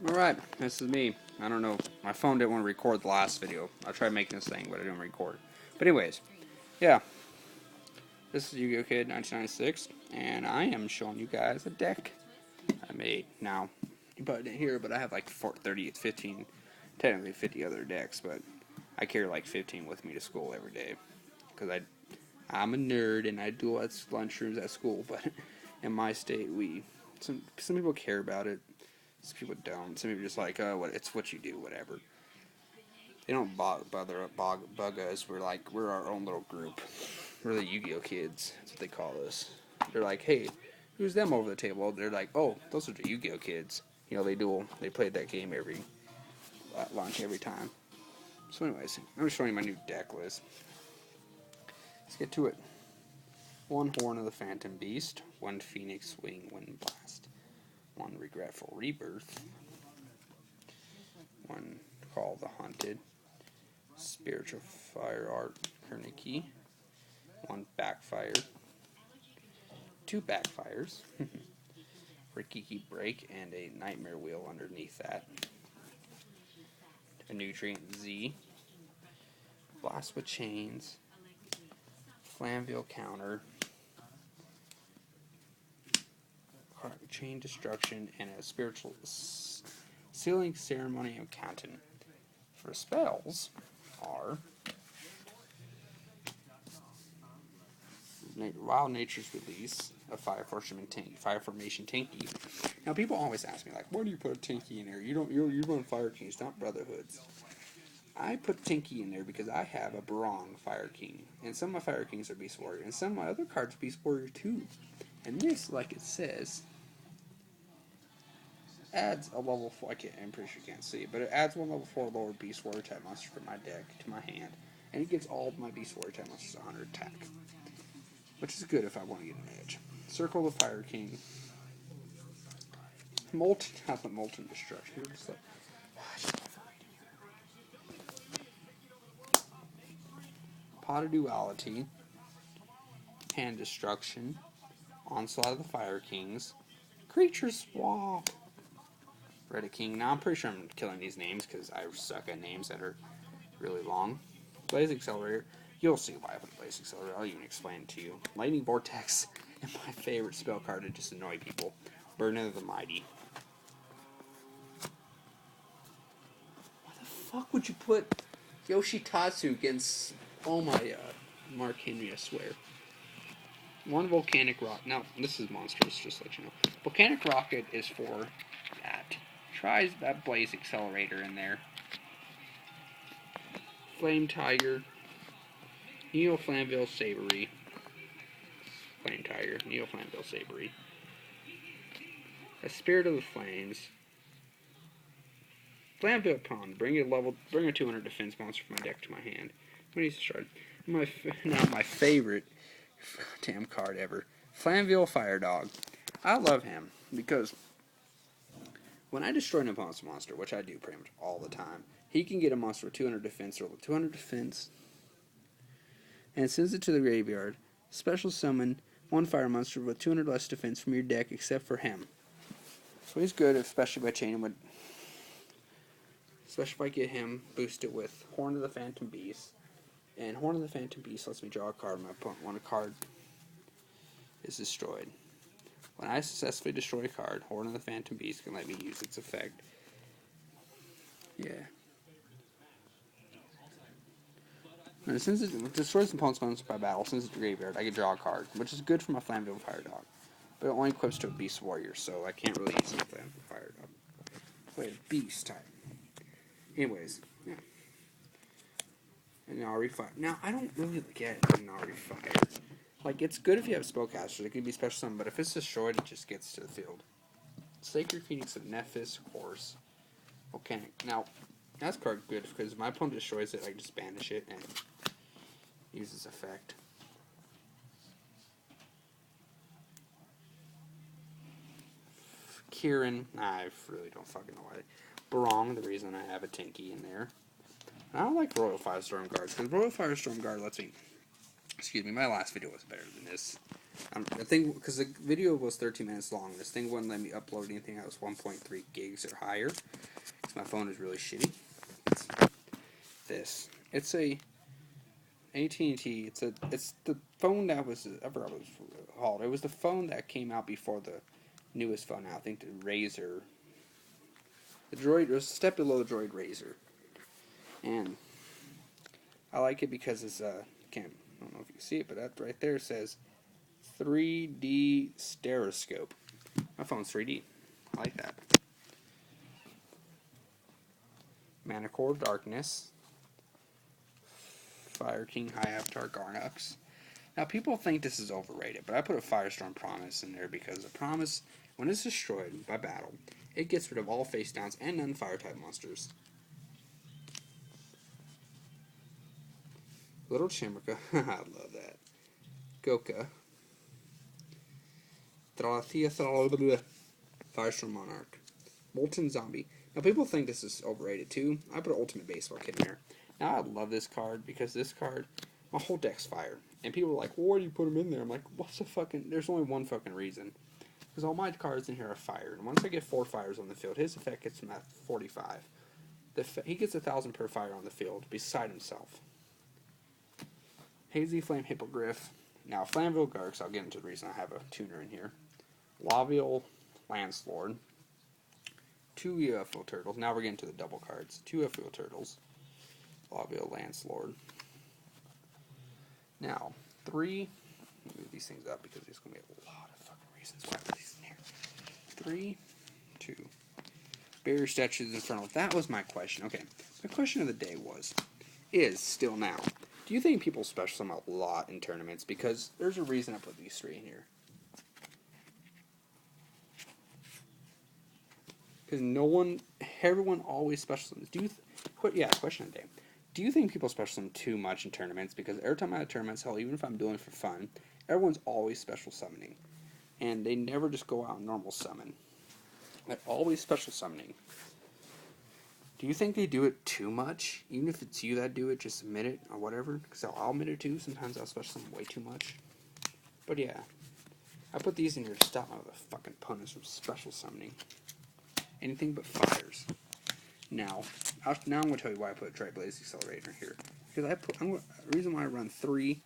Alright, this is me. I don't know. My phone didn't want to record the last video. I tried making this thing, but it didn't record. But anyways, yeah. This is Yu-Gi-Oh! Kid 1996, and I am showing you guys a deck I made. Now, you probably didn't hear, but I have like 30, 15, technically 50 other decks, but I carry like 15 with me to school every day. Because I'm a nerd, and I do lunchrooms at school, but in my state, some people care about it. Some people don't. Some people are just like, oh, it's what you do, whatever. They don't bug us. We're our own little group. We're the Yu-Gi-Oh kids. That's what they call us. They're like, hey, who's them over the table? They're like, oh, those are the Yu-Gi-Oh kids. You know, they played that game at lunch every time. So anyways, I'm just showing you my new deck list. Let's get to it. 1 Horn of the Phantom Beast, 1 Phoenix Wing Wind Blast, 1 Regretful Rebirth, 1 Call the Hunted, Spiritual Fire Art Kerniki, 1 Backfire, 2 Backfires, Rikiki Break, and a Nightmare Wheel underneath that, a Nutrient Z, Blast with Chains, Flamville Counter, Chain Destruction, and a Spiritual Sealing Ceremony of Canton. For spells are Wild Nature's Release, a Fire Formation Tanky. Now people always ask me like, where do you put a Tanky in there? You run Fire Kings, not Brotherhoods. I put Tanky in there because I have a Barong Fire King, and some of my Fire Kings are Beast Warrior, and some of my other cards are Beast Warrior too. And this, like it says, adds a level 4. I'm pretty sure you can't see it, but it adds 1 level 4 lower Beast Warrior type monster from my deck to my hand, and it gives all of my Beast Warrior type monsters 100 attack, which is good if I want to get an edge. Circle the Fire King. Molten Destruction. Pot of Duality. Hand Destruction. Onslaught of the Fire Kings. Creature Swap. Red King. Now I'm pretty sure I'm killing these names because I suck at names that are really long. Blaze Accelerator. You'll see why I put Blaze Accelerator. I'll even explain it to you. Lightning Vortex. And my favorite spell card to just annoy people. Burden of the Mighty. Why the fuck would you put Yoshitatsu against, oh my, Mark Henry, I swear. 1 Volcanic Rock. Now, this is monstrous, just to let you know. Volcanic Rocket is for that. Tries that Blaze Accelerator in there. Flame Tiger. Neo Flamville Sabery. Flame Tiger. Neo Flamville Sabery. A Spirit of the Flames. Flamville Pond. Bring a 200 defense monster from my deck to my hand. What needs to start? Now my favorite damn card ever. Flamville Fire Dog. I love him because when I destroy an opponent's monster, which I do pretty much all the time, he can get a monster with 200 defense or 200 defense and sends it to the graveyard. Special summon 1 fire monster with 200 less defense from your deck except for him. So he's good, especially by chaining with. Especially if I get him, boost it with Horn of the Phantom Beast. And Horn of the Phantom Beast lets me draw a card when a card is destroyed. When I successfully destroy a card, Horn of the Phantom Beast can let me use its effect. Yeah. And since it destroys an opponent's monster by battle, since it's a graveyard, I can draw a card, which is good for my Flamville Fire Dog. But it only equips to a Beast Warrior, so I can't really use my Flamville Fire Dog. Play a Beast type. Anyways, yeah. Inari Fire. Now, I don't really get Inari Fire. Like, it's good if you have spellcasters. It can be special summon, but if it's destroyed, it just gets to the field. Sacred Phoenix of Nephis, Horse, Volcanic. Now, that's card good because if my opponent destroys it, I can just banish it and use its effect. Kieran, I really don't fucking know why. Barong, the reason I have a Tinky in there. I don't like Royal Firestorm Guards because Royal Firestorm Guard lets me. Excuse me, my last video was better than this. I think because the video was 13 minutes long, this thing wouldn't let me upload anything that was 1.3 gigs or higher. Because my phone is really shitty. It's this. It's a AT&T. It's the phone that was ever was called. It was the phone that came out before the newest phone out. I think the Razr. The Droid, it was a step below the Droid Razr. And I like it because it's I don't know if you can see it, but that right there says 3D stereoscope. My phone's 3D. I like that. Manicore Darkness. Fire King High Avatar Garnux. Now people think this is overrated, but I put a Firestorm Promise in there because the Promise, when it's destroyed by battle, it gets rid of all face downs and non-fire type monsters. Little Chimerica, I love that. Goka. Firestorm Monarch. Molten Zombie. Now people think this is overrated too. I put an Ultimate Baseball Kit in there. Now I love this card because this card, my whole deck's fire. And people are like, well, why do you put them in there? I'm like, what's the fucking, there's only one fucking reason. Because all my cards in here are fire. And once I get 4 fires on the field, his effect gets him at 45. He gets 1,000 per fire on the field beside himself. Hazy Flame Hippogriff. Now, Flamville Garks, I'll get into the reason I have a tuner in here. Lavial Lancelord. 2 UFO Turtles. Now we're getting to the double cards. 2 UFO Turtles. Lavial Lancelord. Now, 3. Let me move these things up because there's going to be a lot of fucking reasons why I put these in here. 3, 2. Barrier Statues Infernal. That was my question. Okay. My question of the day is still now. Do you think people special summon a lot in tournaments? Because there's a reason I put these 3 in here. Because everyone always special summons. Question of the day. Do you think people special summon too much in tournaments? Because every time I have tournaments, hell, even if I'm doing it for fun, everyone's always special summoning. And they never just go out and normal summon. They're always special summoning. Do you think they do it too much? Even if it's you that do it, just admit it or whatever. Because I'll admit it too. Sometimes I'll special summon way too much. But yeah. I put these in here to stop my fucking opponents from special summoning. Anything but fires. Now I'm going to tell you why I put Tri-Blaze Accelerator here. Because the reason why I run 3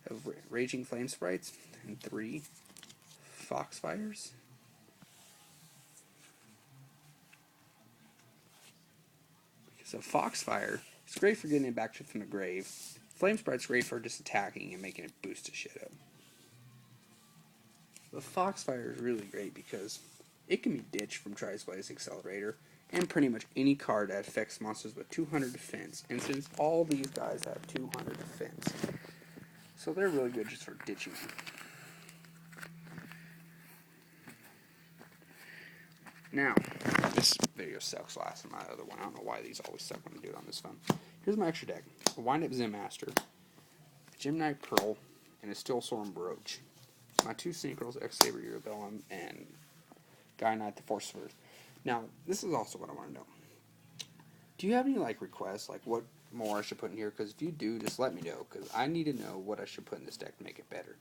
of Raging Flame Sprites and 3 Foxfires. Because a Foxfire is great for getting it back from the grave. Flame Sprite's great for just attacking and making it boost the shit up. The Foxfire is really great because it can be ditched from Tri-Blaze Accelerator and pretty much any card that affects monsters with 200 defense. And since all these guys have 200 defense, so they're really good just for ditching them. Now, this video sucks last than my other one. I don't know why these always suck when I do it on this phone. Here's my extra deck. A Wind-Up Zen Master, Gemini Pearl, and a Steelstorm Brooch. My 2 Synchros, X-Saber Urabellum, and Gaia Knight, the Force of Earth. Now, this is also what I want to know. Do you have any, requests, what more I should put in here? Because if you do, just let me know, because I need to know what I should put in this deck to make it better.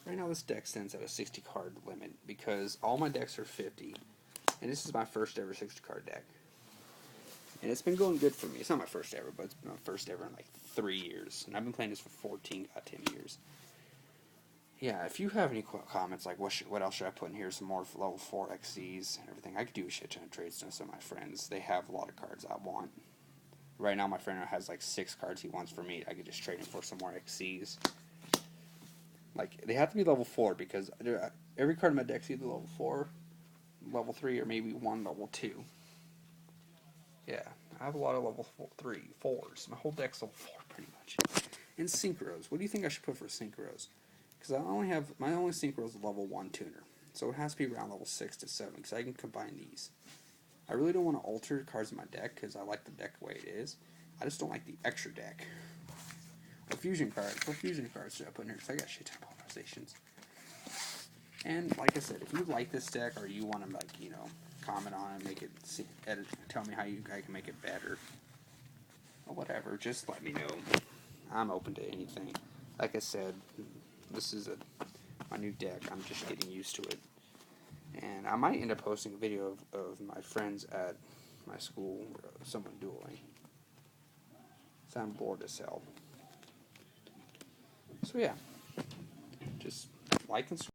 Right now, this deck stands at a 60-card limit, because all my decks are 50, and this is my first ever 60-card deck. And it's been going good for me. It's not my first ever, but it's been my first ever in, 3 years. And I've been playing this for 14 goddamn years. Yeah, if you have any comments, what else should I put in here? Some more level 4 XCs and everything. I could do a shit ton of trades to some of my friends. They have a lot of cards I want. Right now, my friend has 6 cards he wants for me. I could just trade him for some more XCs. They have to be level 4 because every card in my deck is either level 4, level 3, or maybe 1 level 2. Yeah, I have a lot of level 4s. My whole deck's level 4 pretty much. And Synchros. What do you think I should put for Synchros? Because my only Synchro is a level 1 tuner. So it has to be around level 6 to 7, because I can combine these. I really don't want to alter cards in my deck, because I like the deck the way it is. I just don't like the extra deck. Or fusion cards. What fusion cards should I put in here? Because I got shit ton of polarizations. And, like I said, if you like this deck, or you want to, comment on it, make it, tell me how I can make it better. Or whatever, just let me know. I'm open to anything. Like I said, this is my new deck. I'm just getting used to it. And I might end up posting a video of my friends at my school, someone dueling. So I'm bored as hell. So yeah, just like and subscribe.